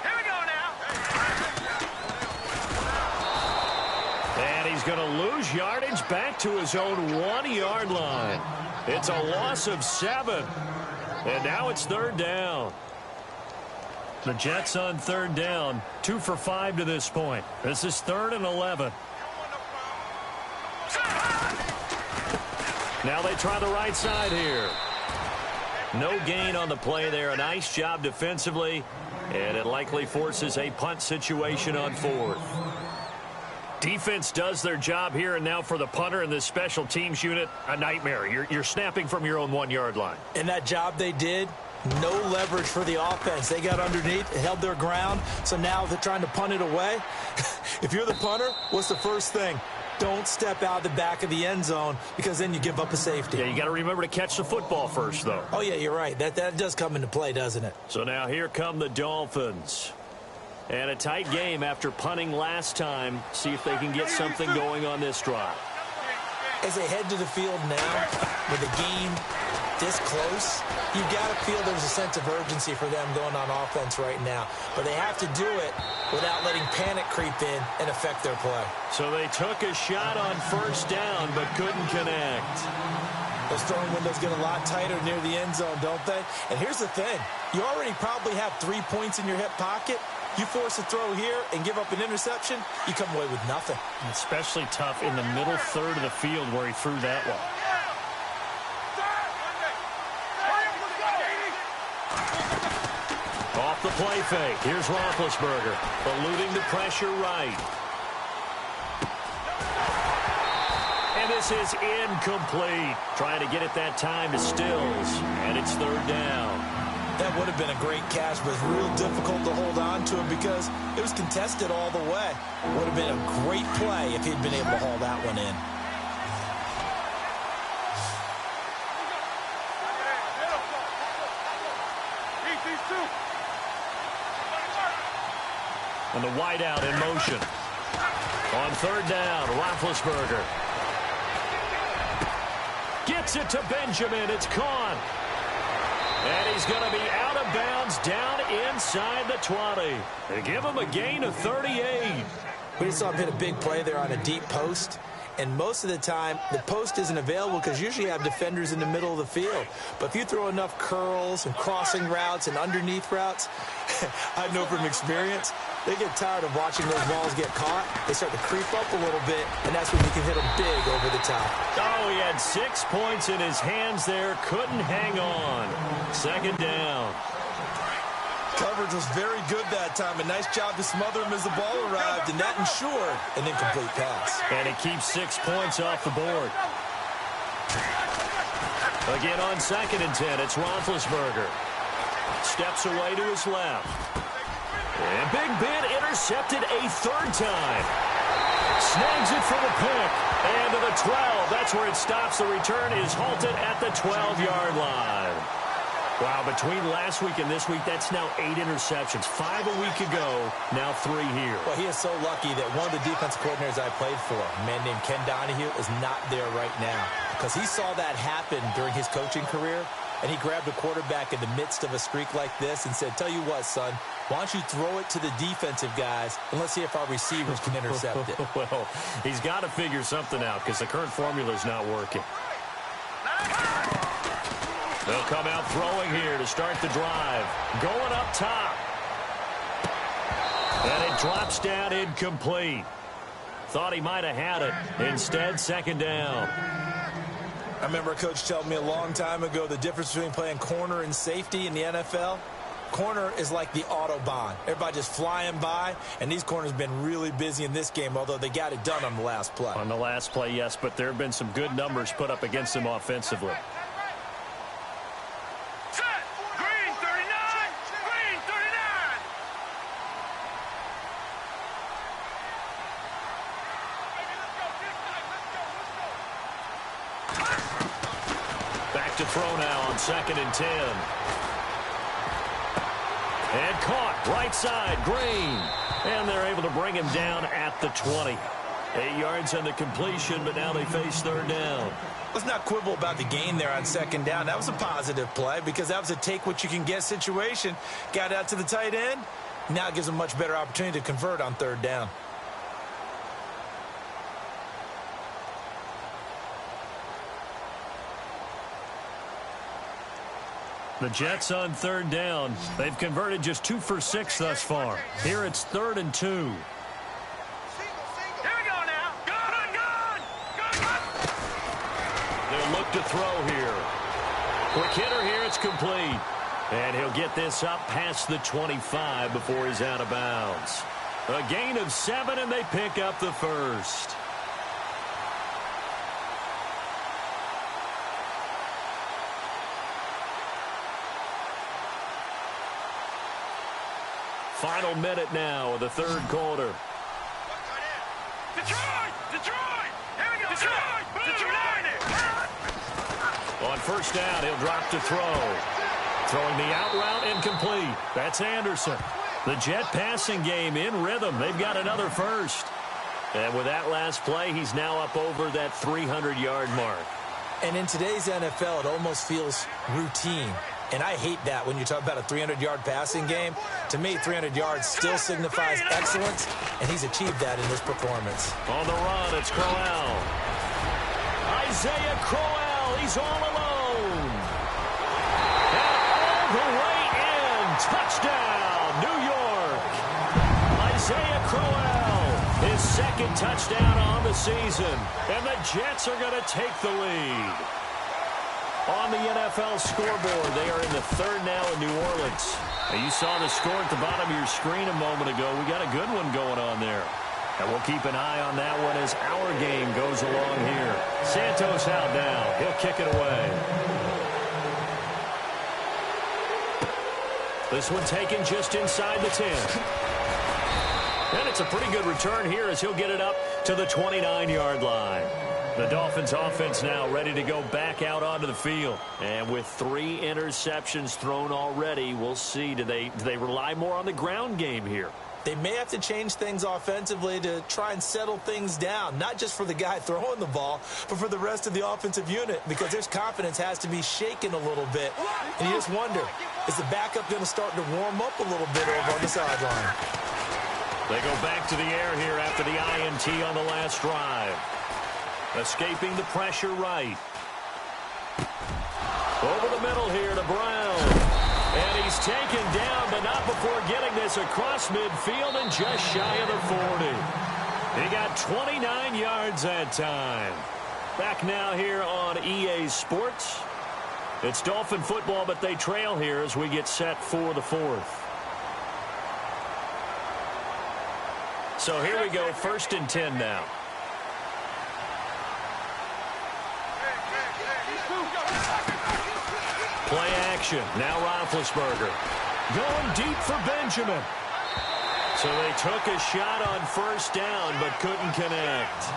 Here we go now. And he's going to lose yardage back to his own 1-yard line. It's a loss of 7. And now it's 3rd down. The Jets on 3rd down. 2 for 5 to this point. This is 3rd and 11. Now they try the right side here. No gain on the play there. A nice job defensively. And it likely forces a punt situation on 4th. Defense does their job here, and now for the punter and this special teams unit, a nightmare. You're snapping from your own 1-yard line. And that job they did, no leverage for the offense. They got underneath, held their ground, so now they're trying to punt it away. If you're the punter, what's the first thing? Don't step out the back of the end zone, because then you give up a safety. Yeah, you got to remember to catch the football first, though. Oh, yeah, you're right. That does come into play, doesn't it? So now here come the Dolphins. And a tight game after punting last time. See if they can get something going on this drive. As they head to the field now, with the game this close, you've got to feel there's a sense of urgency for them going on offense right now. But they have to do it without letting panic creep in and affect their play. So they took a shot on first down but couldn't connect. Those throwing windows get a lot tighter near the end zone, don't they? And here's the thing. You already probably have 3 points in your hip pocket. You force a throw here and give up an interception, you come away with nothing. Especially tough in the middle third of the field where he threw that one. Off the play fake. Here's Roethlisberger, eluding the pressure right. And this is incomplete. Trying to get it that time to Stills, and it's 3rd down. That would have been a great catch, but it's real difficult to hold on to it because it was contested all the way. Would have been a great play if he'd been able to haul that one in. And the wideout in motion. On 3rd down, Roethlisberger. Gets it to Benjamin. It's caught. And he's going to be out of bounds down inside the 20. They give him a gain of 38. We just saw him hit a big play there on a deep post. And most of the time, the post isn't available because usually you have defenders in the middle of the field. But if you throw enough curls and crossing routes and underneath routes, I know from experience, they get tired of watching those balls get caught. They start to creep up a little bit, and that's when you can hit them big over the top. Oh, he had 6 points in his hands there. Couldn't hang on. 2nd down. Coverage was very good that time. A nice job to smother him as the ball arrived, and that ensured an incomplete pass. And he keeps 6 points off the board. Again on 2nd and 10, it's Roethlisberger. Steps away to his left. And Big Ben intercepted a 3rd time. Snags it for the pick. And to the 12. That's where it stops. The return is halted at the 12-yard line. Wow, between last week and this week, that's now 8 interceptions. 5 a week ago, now 3 here. Well, he is so lucky that one of the defensive coordinators I played for, a man named Ken Donahue, is not there right now. Because he saw that happen during his coaching career, and he grabbed a quarterback in the midst of a streak like this and said, tell you what, son, why don't you throw it to the defensive guys, and let's see if our receivers can intercept it. Well, he's got to figure something out because the current formula is not working. They'll come out throwing here to start the drive. Going up top. And it drops down incomplete. Thought he might have had it. Instead, second down. I remember a coach telling me a long time ago the difference between playing corner and safety in the NFL. Corner is like the Autobahn. Everybody just flying by, and these corners have been really busy in this game, although they got it done on the last play. On the last play, yes, but there have been some good numbers put up against them offensively. Set. Green 39. Green 39. Back to throw now on 2nd and 10. And caught right side, Green. And they're able to bring him down at the 20. 8 yards on the completion, but now they face third down. Let's not quibble about the gain there on second down. That was a positive play because that was a take-what-you-can-get situation. Got out to the tight end. Now it gives them a much better opportunity to convert on third down. The Jets on third down. They've converted just 2 for 6 thus far. Here it's 3rd and 2. Here we go now. Gun, gun, gun, gun. They'll look to throw here. Quick hitter here. It's complete. And he'll get this up past the 25 before he's out of bounds. A gain of 7, and they pick up the first. Final minute now of the third quarter. Detroit! Detroit! Here we go. Detroit! Detroit! On first down, he'll drop to throw. Throwing the out route incomplete. That's Anderson. The Jet passing game in rhythm. They've got another first. And with that last play, he's now up over that 300-yard mark. And in today's NFL, it almost feels routine. And I hate that when you talk about a 300-yard passing game. To me, 300 yards still signifies excellence, and he's achieved that in this performance. On the run, it's Crowell. Isaiah Crowell, he's all alone. And all the way in. Touchdown, New York. Isaiah Crowell, his second touchdown on the season. And the Jets are going to take the lead. On the NFL scoreboard, they are in the third now in New Orleans. Now, you saw the score at the bottom of your screen a moment ago. We got a good one going on there. And we'll keep an eye on that one as our game goes along here. Santos out now. He'll kick it away. This one taken just inside the 10. And it's a pretty good return here as he'll get it up to the 29-yard line. The Dolphins offense now ready to go back out onto the field. And with 3 interceptions thrown already, we'll see. Do they rely more on the ground game here? They may have to change things offensively to try and settle things down, not just for the guy throwing the ball, but for the rest of the offensive unit, because their confidence has to be shaken a little bit. And you just wonder, is the backup going to start to warm up a little bit over on the sideline? They go back to the air here after the INT on the last drive. Escaping the pressure right. Over the middle here to Brown. And he's taken down, but not before getting this across midfield and just shy of the 40. He got 29 yards that time. Back now here on EA Sports. It's Dolphin football, but they trail here as we get set for the 4th. So here we go, 1st and 10 now. Play action. Now Roethlisberger. Going deep for Benjamin. So they took a shot on first down, but couldn't connect.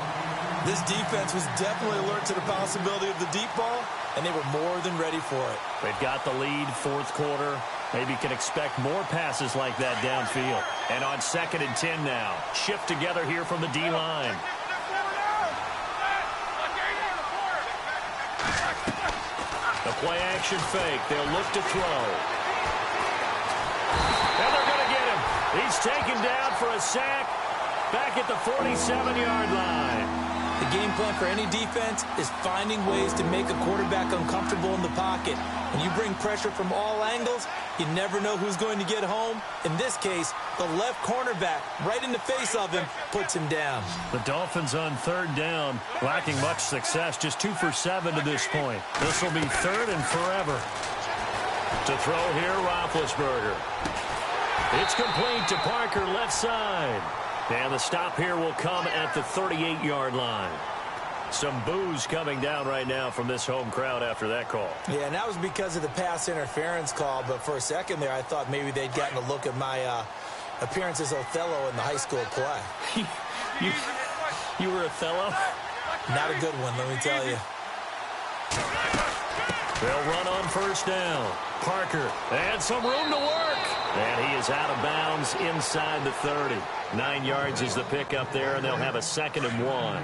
This defense was definitely alert to the possibility of the deep ball, and they were more than ready for it. They've got the lead, fourth quarter. Maybe can expect more passes like that downfield. And on 2nd and 10 now. Shift together here from the D-line. The play-action fake. They'll look to throw. And they're going to get him. He's taken down for a sack back at the 47-yard line. The game plan for any defense is finding ways to make a quarterback uncomfortable in the pocket. When you bring pressure from all angles, you never know who's going to get home. In this case, the left cornerback, right in the face of him, puts him down. The Dolphins on 3rd down, lacking much success, just 2 for 7 to this point. This will be 3rd and forever. To throw here, Roethlisberger. It's complete to Parker, left side. And the stop here will come at the 38-yard line. Some boos coming down right now from this home crowd after that call. Yeah, and that was because of the pass interference call. But for a second there, I thought maybe they'd gotten a look at my appearance as Othello in the high school play. You were Othello? Not a good one, let me tell you. They'll run on 1st down. Parker, and some room to work. And he is out of bounds inside the 30. 9 yards is the pickup there, and they'll have a 2nd and 1.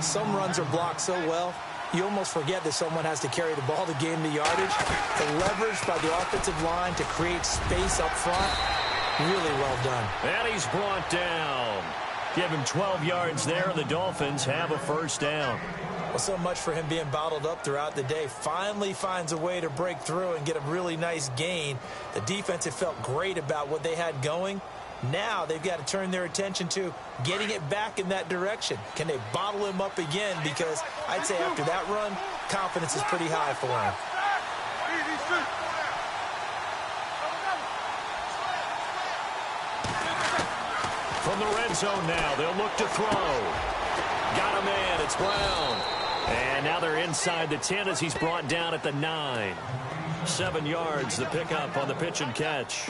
Some runs are blocked so well, you almost forget that someone has to carry the ball to gain the yardage. The leverage by the offensive line to create space up front, really well done. And he's brought down. Give him 12 yards there, and the Dolphins have a 1st down. Well, so much for him being bottled up throughout the day. Finally finds a way to break through and get a really nice gain. The defense had felt great about what they had going. Now they've got to turn their attention to getting it back in that direction. Can they bottle him up again? Because I'd say after that run, confidence is pretty high for him. From the red zone now, they'll look to throw. Got a man, it's Brown. And now they're inside the 10 as he's brought down at the 9. 7 yards, the pickup on the pitch and catch.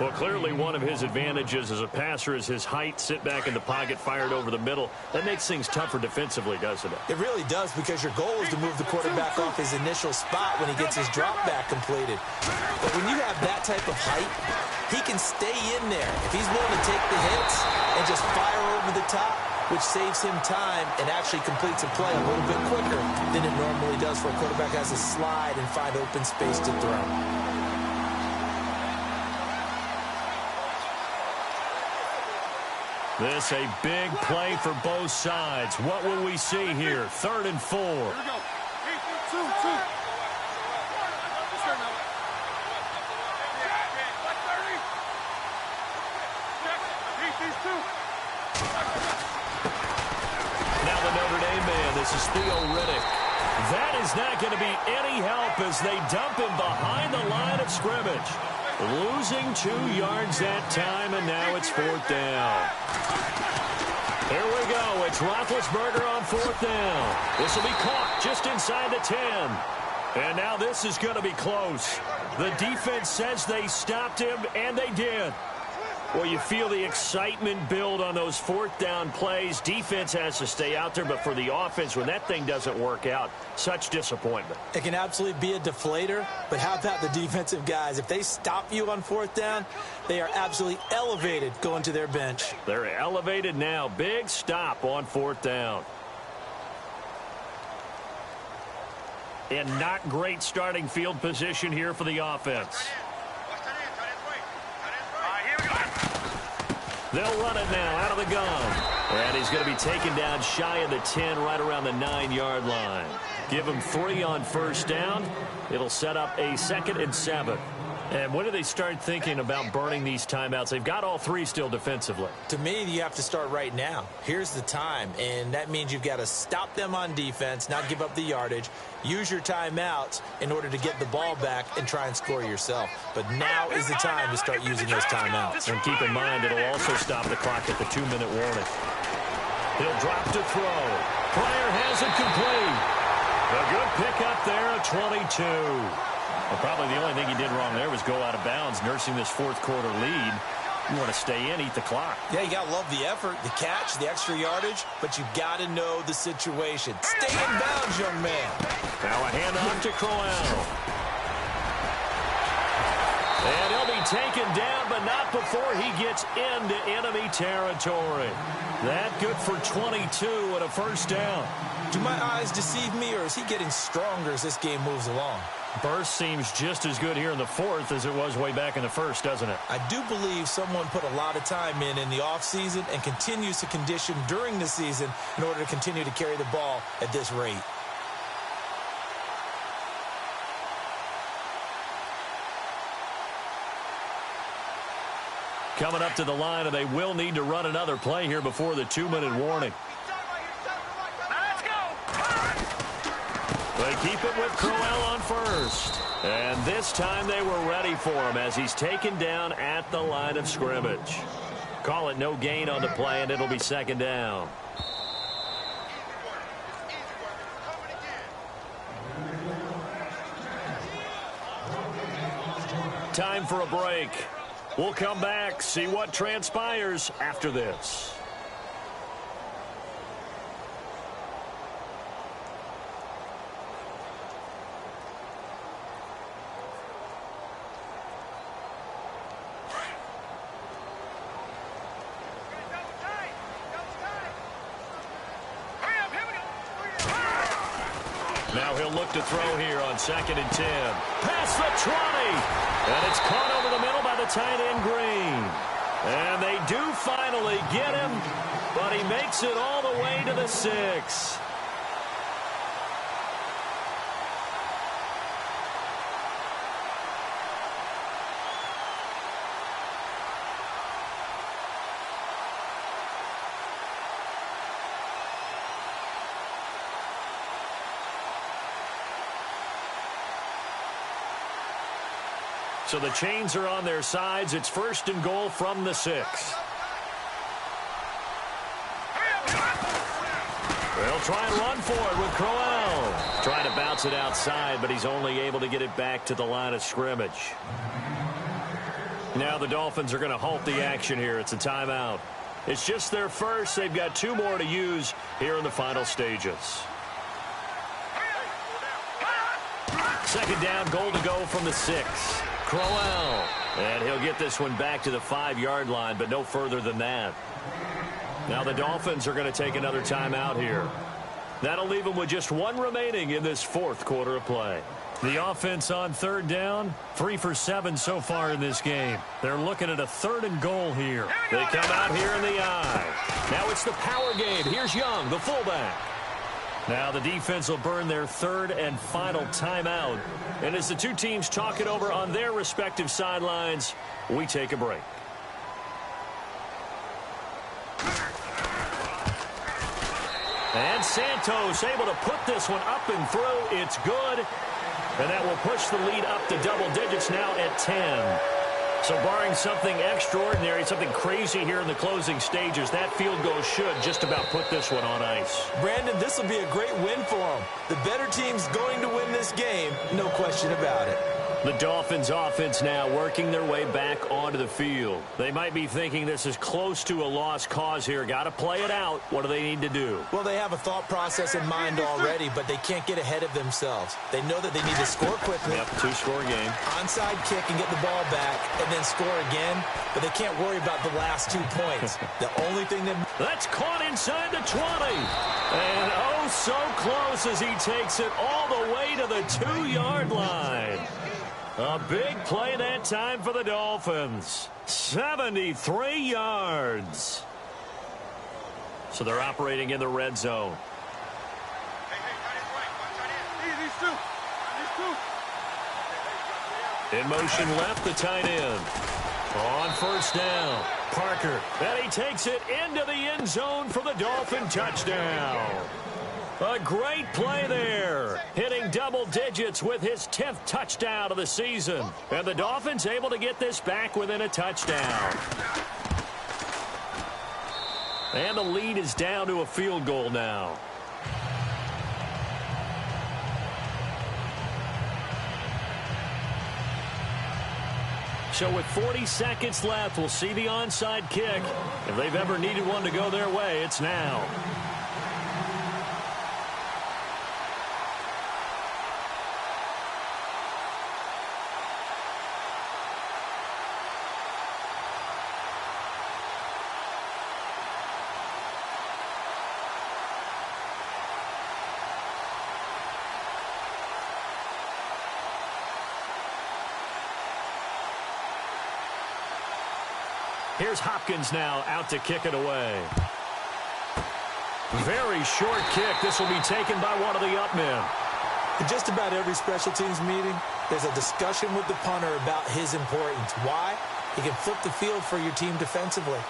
Well, clearly one of his advantages as a passer is his height, sit back in the pocket, fired over the middle. That makes things tougher defensively, doesn't it? It really does, because your goal is to move the quarterback off his initial spot when he gets his drop back completed. But when you have that type of height, he can stay in there. If he's willing to take the hits and just fire over the top, which saves him time and actually completes a play a little bit quicker than it normally does for a quarterback has to slide and find open space to throw. This a big play for both sides. What will we see here? 3rd and 4. Here we go. 2. Now the Notre Dame man, this is Theo Riddick. That is not going to be any help as they dump him behind the line of scrimmage. Losing 2 yards that time, and now it's 4th down. Here we go. It's Roethlisberger on 4th down. This will be caught just inside the 10. And now this is going to be close. The defense says they stopped him, and they did. Well, you feel the excitement build on those 4th down plays. Defense has to stay out there, but for the offense, when that thing doesn't work out, such disappointment. It can absolutely be a deflator, but how about the defensive guys? If they stop you on 4th down, they are absolutely elevated going to their bench. They're elevated now. Big stop on 4th down. And not great starting field position here for the offense. They'll run it now out of the gun. And he's going to be taken down shy of the 10, right around the 9-yard line. Give him 3 on 1st down. It'll set up a 2nd and 7. And when do they start thinking about burning these timeouts? They've got all 3 still defensively. To me, you have to start right now. Here's the time, and that means you've got to stop them on defense, not give up the yardage, use your timeouts in order to get the ball back and try and score yourself. But now is the time to start using those timeouts. And keep in mind, it'll also stop the clock at the 2-minute warning. He'll drop to throw. Pryor has it complete. A good pickup there at 22. Well, probably the only thing he did wrong there was go out of bounds, nursing this 4th quarter lead. You want to stay in, eat the clock. Yeah, you got to love the effort, the catch, the extra yardage, but you got to know the situation. Stay in bounds, young man. Now a handoff to Crowell. And he'll be taken down, but not before he gets into enemy territory. That good for 22 and a first down. Do my eyes deceive me, or is he getting stronger as this game moves along? Burst seems just as good here in the fourth as it was way back in the first, doesn't it? I do believe someone put a lot of time in the offseason and continues to condition during the season in order to continue to carry the ball at this rate. Coming up to the line, and they will need to run another play here before the 2-minute warning. Let's go. They keep it with Crowell on first. And this time they were ready for him as he's taken down at the line of scrimmage. Call it no gain on the play, and it'll be second down. Time for a break. We'll come back, see what transpires after this. Now he'll look to throw here on 2nd and 10. Past the 20. And it's caught over the middle by the tight end Green. And they do finally get him, but he makes it all the way to the 6. So the chains are on their sides. It's 1st and goal from the 6. They'll try and run for it with Crowell. Trying to bounce it outside, but he's only able to get it back to the line of scrimmage. Now the Dolphins are going to halt the action here. It's a timeout. It's just their first. They've got 2 more to use here in the final stages. 2nd down, goal to go from the 6. Crowell. And he'll get this one back to the 5-yard line, but no further than that. Now the Dolphins are going to take another timeout here. That'll leave them with just 1 remaining in this 4th quarter of play. The offense on 3rd down, 3 for 7 so far in this game. They're looking at a 3rd and goal here. They come out here in the I. Now it's the power game. Here's Young, the fullback. Now the defense will burn their 3rd and final timeout. And as the 2 teams talk it over on their respective sidelines, we take a break. And Santos able to put this one up and through. It's good. And that will push the lead up to double digits now at 10. So barring something extraordinary, something crazy here in the closing stages, that field goal should just about put this one on ice. Brandon, this will be a great win for them. The better team's going to win this game, no question about it. The Dolphins offense now working their way back onto the field. They might be thinking this is close to a lost cause here. Got to play it out. What do they need to do? Well, they have a thought process in mind already, but they can't get ahead of themselves. They know that they need to score quickly. Yep, 2-score game. Onside kick and get the ball back and then score again, but they can't worry about the last 2 points. The only thing that... That's caught inside the 20. And oh, so close as he takes it all the way to the 2-yard line. A big play that time for the Dolphins. 73 yards. So they're operating in the red zone. In motion left, the tight end. On 1st down, Parker. And he takes it into the end zone for the Dolphin touchdown. A great play there, hitting double digits with his 10th touchdown of the season. And the Dolphins able to get this back within a touchdown. And the lead is down to a field goal now. So with 40 seconds left, we'll see the onside kick. If they've ever needed one to go their way, it's now. Here's Hopkins now out to kick it away. Very short kick. This will be taken by one of the up men. In just about every special teams meeting, there's a discussion with the punter about his importance. Why? He can flip the field for your team defensively,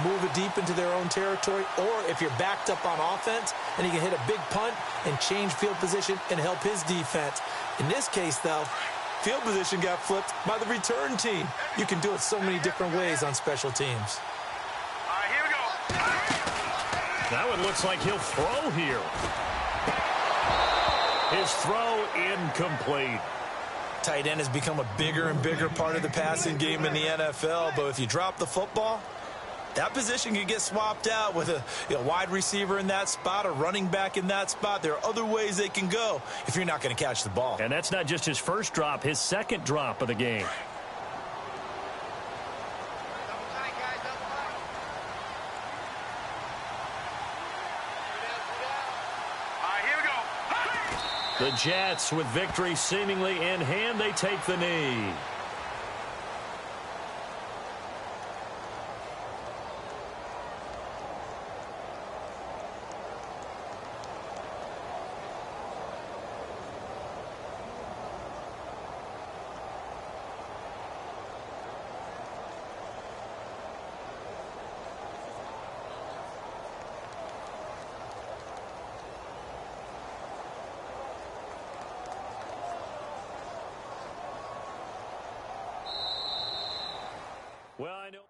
move it deep into their own territory, or if you're backed up on offense, and he can hit a big punt and change field position and help his defense. In this case, though, field position got flipped by the return team. You can do it so many different ways on special teams. All right, here we go. That one looks like he'll throw here. His throw incomplete. Tight end has become a bigger and bigger part of the passing game in the NFL, but if you drop the football, that position can get swapped out with a wide receiver in that spot, a running back in that spot. There are other ways they can go if you're not going to catch the ball. And that's not just his first drop, his second drop of the game. All right, here we go. The Jets, with victory seemingly in hand, they take the knee. Well, I know.